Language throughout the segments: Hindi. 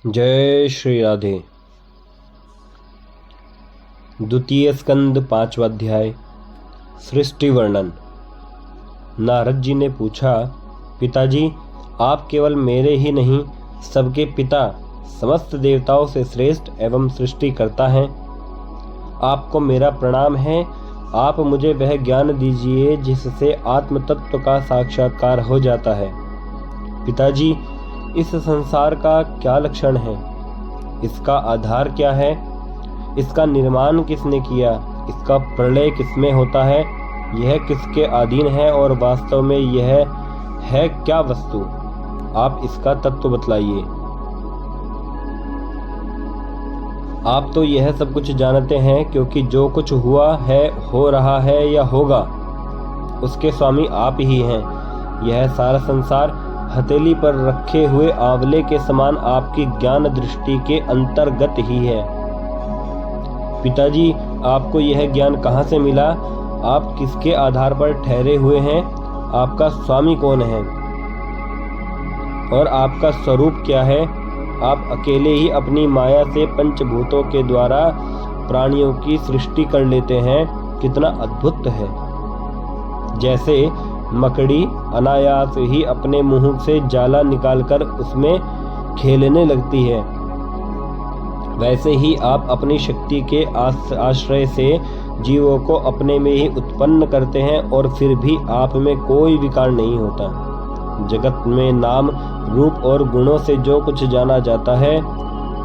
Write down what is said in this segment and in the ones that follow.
जय श्री राधे। द्वितीय स्कंद 5वां अध्याय। सृष्टि वर्णन। नारद जी ने पूछा, पिताजी, आप केवल मेरे ही नहीं सबके पिता, समस्त देवताओं से श्रेष्ठ एवं सृष्टि करता हैं। आपको मेरा प्रणाम है। आप मुझे वह ज्ञान दीजिए जिससे आत्म तत्व का साक्षात्कार हो जाता है। पिताजी, इस संसार का क्या लक्षण है? इसका आधार क्या है? इसका निर्माण किसने किया? इसका प्रलय किसमें होता है? यह किसके अधीन है और वास्तव में यह है क्या वस्तु? आप इसका तत्व बतलाइए। आप तो यह सब कुछ जानते हैं, क्योंकि जो कुछ हुआ है, हो रहा है या होगा, उसके स्वामी आप ही हैं। यह सारा संसार हथेली पर रखे हुए आंवले के समान आपकी ज्ञान दृष्टि के अंतर्गत ही है। पिताजी, आपको यह ज्ञान कहाँ से मिला? आप किसके आधार पर ठहरे हुए हैं? आपका स्वामी कौन है और आपका स्वरूप क्या है? आप अकेले ही अपनी माया से पंचभूतों के द्वारा प्राणियों की सृष्टि कर लेते हैं। कितना अद्भुत है! जैसे मकड़ी अनायास ही अपने मुंह से जाला निकालकर उसमें खेलने लगती है, वैसे ही आप अपनी शक्ति के आश्रय से जीवों को अपने में ही उत्पन्न करते हैं और फिर भी आप में कोई विकार नहीं होता। जगत में नाम, रूप और गुणों से जो कुछ जाना जाता है,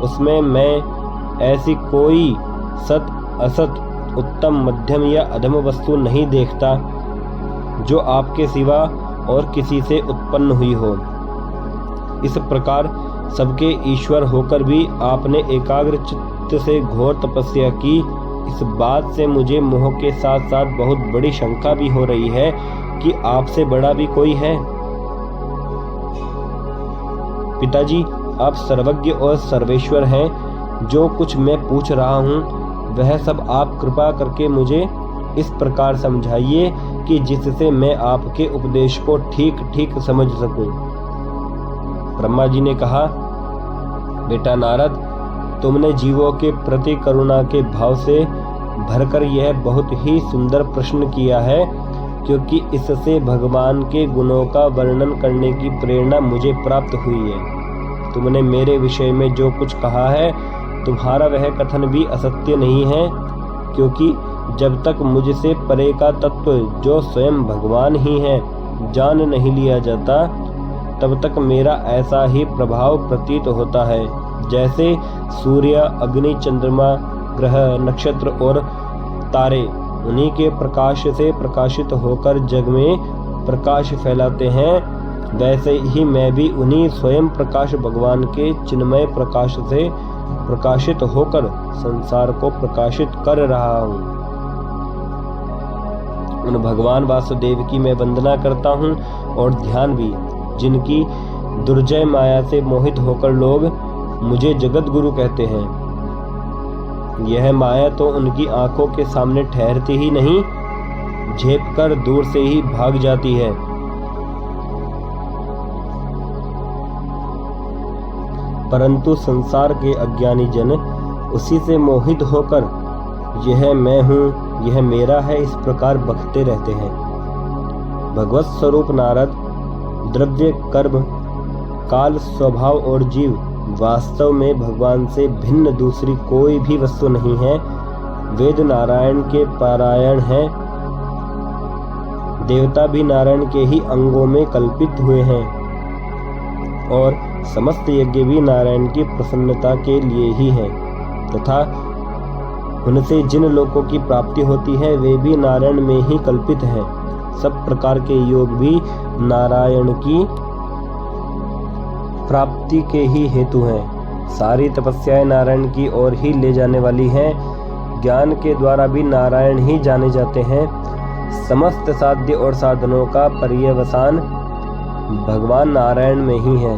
उसमें मैं ऐसी कोई सत असत, उत्तम मध्यम या अधम वस्तु नहीं देखता जो आपके सिवा और किसी से उत्पन्न हुई हो। इस प्रकार सबके ईश्वर होकर भी आपने एकाग्र चित्त से घोर तपस्या की। इस बात से मुझे मोह के साथ साथ बहुत बड़ी शंका भी हो रही है कि आपसे बड़ा भी कोई है। पिताजी, आप सर्वज्ञ और सर्वेश्वर हैं। जो कुछ मैं पूछ रहा हूँ वह सब आप कृपा करके मुझे इस प्रकार समझाइए कि जिससे मैं आपके उपदेश को ठीक ठीक समझ सकूं। ब्रह्मा जी ने कहा, बेटा नारद, तुमने जीवों के प्रति करुणा के भाव से भरकर यह बहुत ही सुंदर प्रश्न किया है, क्योंकि इससे भगवान के गुणों का वर्णन करने की प्रेरणा मुझे प्राप्त हुई है। तुमने मेरे विषय में जो कुछ कहा है, तुम्हारा वह कथन भी असत्य नहीं है, क्योंकि जब तक मुझसे परे का तत्व, जो स्वयं भगवान ही है, जान नहीं लिया जाता, तब तक मेरा ऐसा ही प्रभाव प्रतीत होता है जैसे सूर्य, अग्नि, चंद्रमा, ग्रह, नक्षत्र और तारे उन्हीं के प्रकाश से प्रकाशित होकर जग में प्रकाश फैलाते हैं। वैसे ही मैं भी उन्हीं स्वयं प्रकाश भगवान के चिन्मय प्रकाश से प्रकाशित होकर संसार को प्रकाशित कर रहा हूँ। उन भगवान वासुदेव की मैं वंदना करता हूँ और ध्यान भी, जिनकी दुर्जय माया से मोहित होकर लोग मुझे जगत गुरु कहते हैं। यह माया तो उनकी आंखों के सामने ठहरती ही नहीं, झेप कर दूर से ही भाग जाती है। परंतु संसार के अज्ञानी जन उसी से मोहित होकर यह मैं हूँ, यह मेरा है, इस प्रकार बकते रहते हैं। भगवत स्वरूप नारद, द्रव्य, कर्म, काल, स्वभाव और जीव वास्तव में भगवान से भिन्न दूसरी कोई भी वस्तु नहीं है। वेद नारायण के पारायण हैं। देवता भी नारायण के ही अंगों में कल्पित हुए हैं और समस्त यज्ञ भी नारायण की प्रसन्नता के लिए ही हैं, तथा उनसे जिन लोकों की प्राप्ति होती है वे भी नारायण में ही कल्पित हैं। सब प्रकार के योग भी नारायण की प्राप्ति के ही हेतु हैं। सारी तपस्याएं नारायण की ओर ही ले जाने वाली हैं। ज्ञान के द्वारा भी नारायण ही जाने जाते हैं। समस्त साध्य और साधनों का पर्यवसान भगवान नारायण में ही है।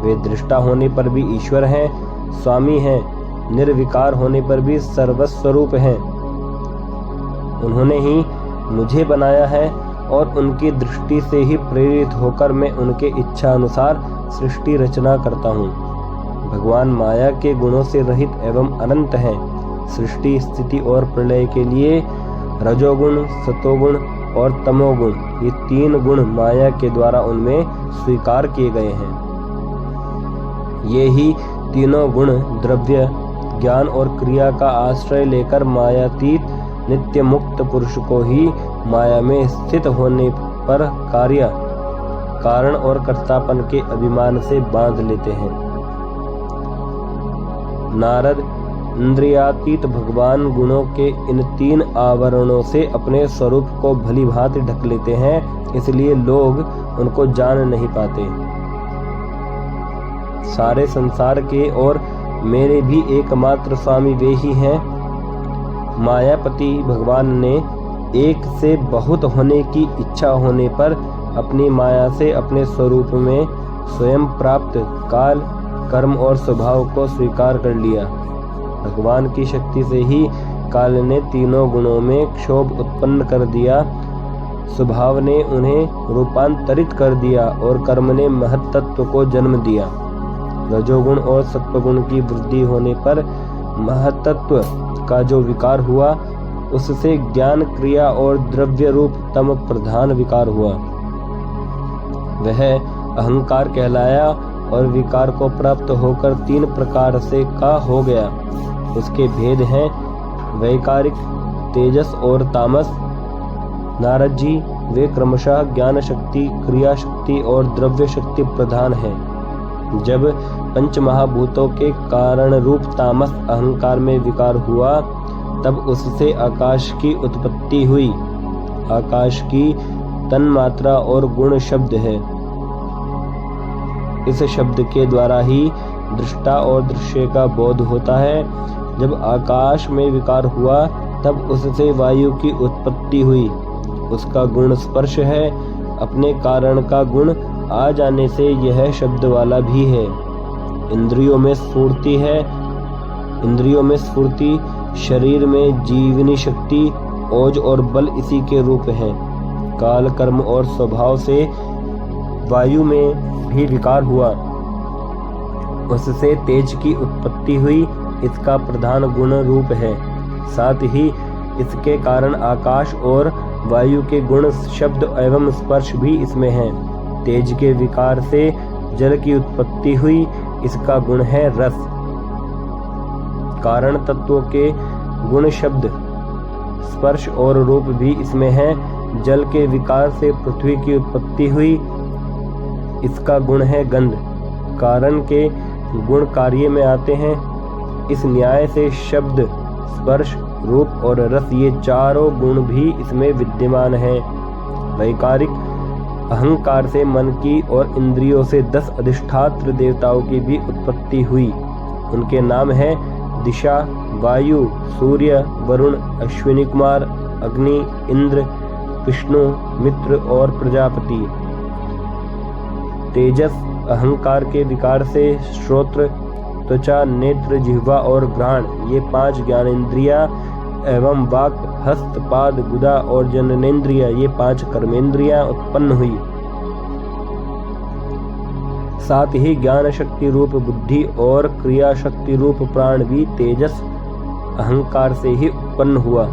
वे दृष्टा होने पर भी ईश्वर हैं, स्वामी हैं, निर्विकार होने पर भी सर्वस्वरूप हैं। उन्होंने ही मुझे बनाया है और उनकी दृष्टि से ही प्रेरित होकर मैं उनके इच्छा अनुसार सृष्टि रचना करता हूँ। भगवान माया के गुणों से रहित एवं अनंत हैं। सृष्टि, स्थिति और प्रलय के लिए रजोगुण, सतोगुण और तमोगुण, ये 3 गुण माया के द्वारा उनमें स्वीकार किए गए हैं। ये ही तीनों गुण द्रव्य, ज्ञान और क्रिया का आश्रय लेकर मायातीत नित्य मुक्त पुरुष को ही माया में स्थित होने पर कार्य, कारण और कर्तापन के अभिमान से बांध लेते हैं। नारद इंद्रियातीत भगवान गुणों के इन 3 आवरणों से अपने स्वरूप को भली भांति ढक लेते हैं, इसलिए लोग उनको जान नहीं पाते। सारे संसार के और मेरे भी एकमात्र स्वामी वे ही हैं। मायापति भगवान ने एक से बहुत होने की इच्छा होने पर अपनी माया से अपने स्वरूप में स्वयं प्राप्त काल, कर्म और स्वभाव को स्वीकार कर लिया। भगवान की शक्ति से ही काल ने तीनों गुणों में क्षोभ उत्पन्न कर दिया, स्वभाव ने उन्हें रूपांतरित कर दिया और कर्म ने महत्त्व को जन्म दिया। रजोगुण और सत्वगुण की वृद्धि होने पर महत्त्व का जो विकार हुआ, उससे ज्ञान, क्रिया और द्रव्य रूप तम प्रधान विकार हुआ। वह अहंकार कहलाया और विकार को प्राप्त होकर 3 प्रकार से का हो गया। उसके भेद हैं वैकारिक, तेजस और तामस। नारद जी, वे क्रमशः ज्ञान शक्ति, क्रिया शक्ति और द्रव्य शक्ति प्रधान हैं। जब पंचमहाभूतों के कारण रूप तामस अहंकार में विकार हुआ, तब उससे आकाश की उत्पत्ति हुई। आकाश की तन्मात्रा और गुण शब्द है। इस शब्द के द्वारा ही दृष्टा और दृश्य का बोध होता है। जब आकाश में विकार हुआ, तब उससे वायु की उत्पत्ति हुई। उसका गुण स्पर्श है। अपने कारण का गुण आ जाने से यह शब्द वाला भी है। इंद्रियों में स्फूर्ति है। इंद्रियों में स्फूर्ति, शरीर में जीवनी शक्ति, ओज और बल इसी के रूप हैं। काल, कर्म और स्वभाव से वायु में भी विकार हुआ, उससे तेज की उत्पत्ति हुई। इसका प्रधान गुण रूप है। साथ ही इसके कारण आकाश और वायु के गुण, शब्द एवं स्पर्श भी इसमें हैं। तेज के विकार से जल की उत्पत्ति हुई। इसका गुण है रस। कारण तत्वों के गुण, शब्द, स्पर्श और रूप भी इसमें हैं। जल के विकार से पृथ्वी की उत्पत्ति हुई। इसका गुण है गंध। कारण के गुण कार्य में आते हैं। इस न्याय से शब्द, स्पर्श, रूप और रस, ये चारों गुण भी इसमें विद्यमान हैं। वैकारिक अहंकार से मन की और इंद्रियों से 10 अधिष्ठात्र देवताओं की भी उत्पत्ति हुई। उनके नाम हैं दिशा, वायु, सूर्य, वरुण, अश्विनी कुमार, अग्नि, इंद्र, विष्णु, मित्र और प्रजापति। तेजस अहंकार के विकार से श्रोत्र, त्वचा, नेत्र, जिह्वा और घ्राण, ये 5 ज्ञानेंद्रिया एवं वाक, हस्त, पाद, गुदा और जननेन्द्रिय, ये 5 कर्मेंद्रियां उत्पन्न हुई। साथ ही ज्ञान शक्ति रूप बुद्धि और क्रिया शक्ति रूप प्राण भी तेजस अहंकार से ही उत्पन्न हुआ।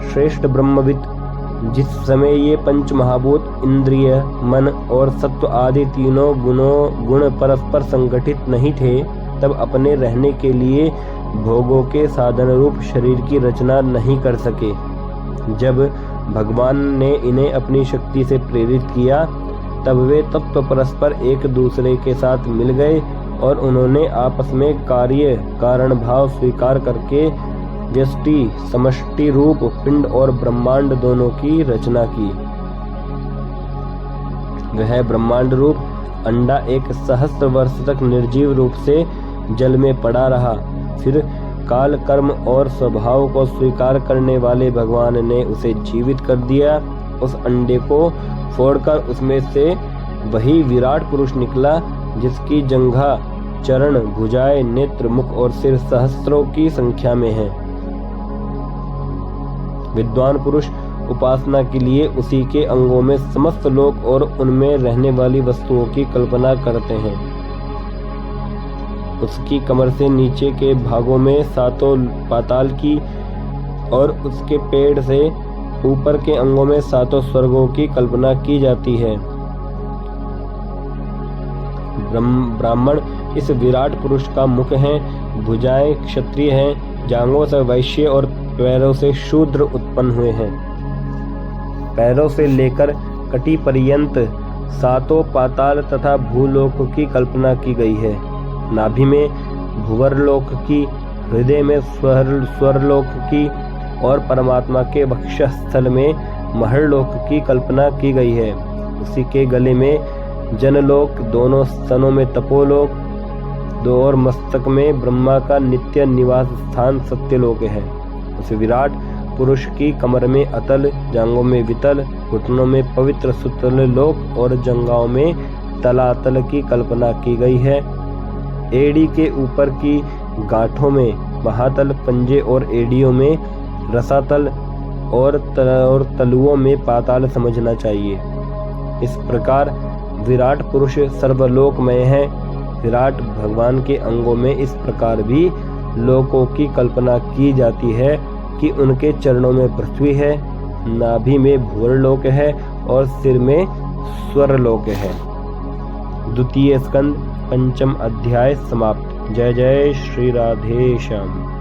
श्रेष्ठ ब्रह्मविद, जिस समय ये 5 महाभूत, इंद्रिय, मन और सत्व आदि तीनों गुण परस्पर संगठित नहीं थे, तब अपने रहने के लिए भोगों के साधन रूप शरीर की रचना नहीं कर सके। जब भगवान ने इन्हें अपनी शक्ति से प्रेरित किया, तब वे तत्व परस्पर एक दूसरे के साथ मिल गए और उन्होंने आपस में कार्य कारण भाव स्वीकार करके व्यष्टि समष्टि रूप पिंड और ब्रह्मांड दोनों की रचना की। वह ब्रह्मांड रूप अंडा 1 सहस्त्र वर्ष तक निर्जीव रूप से जल में पड़ा रहा। फिर काल, कर्म और स्वभाव को स्वीकार करने वाले भगवान ने उसे जीवित कर दिया। उस अंडे को फोड़कर उसमें से वही विराट पुरुष निकला, जिसकी जंघा, चरण, भुजाएं, नेत्र, मुख और सिर सहस्त्रों की संख्या में है। विद्वान पुरुष उपासना के लिए उसी के अंगों में समस्त लोक और उनमें रहने वाली वस्तुओं की कल्पना करते हैं। उसकी कमर से नीचे के भागों में सातों पाताल की और उसके पेड़ से ऊपर के अंगों में सातों स्वर्गों की कल्पना की जाती है। ब्राह्मण इस विराट पुरुष का मुख है, भुजाएं क्षत्रिय हैं, जांघों से वैश्य और पैरों से शूद्र उत्पन्न हुए हैं। पैरों से लेकर कटी पर्यंत सातों पाताल तथा भूलोक की कल्पना की गई है। नाभि में भुवरलोक की, हृदय में स्वरलोक की और परमात्मा के वक्षस्थल में महर्लोक की कल्पना की गई है। उसी के गले में जनलोक, दोनों स्तनों में तपोलोक, दो और मस्तक में ब्रह्मा का नित्य निवास स्थान सत्यलोक है। उस विराट पुरुष की कमर में अतल, जांघों में वितल, घुटनों में पवित्र सुतल लोक और जंघाओं में तलातल की कल्पना की गई है। एड़ी के ऊपर की गांठों में महातल, पंजे और एड़ियों में रसातल और तलुओं में पाताल समझना चाहिए। इस प्रकार विराट पुरुष सर्वलोकमय है। विराट भगवान के अंगों में इस प्रकार भी लोकों की कल्पना की जाती है कि उनके चरणों में पृथ्वी है, नाभि में भूवरलोक है और सिर में स्वरलोक है। द्वितीय स्कंद पंचम अध्याय समाप्त। जय जय श्री राधे श्याम।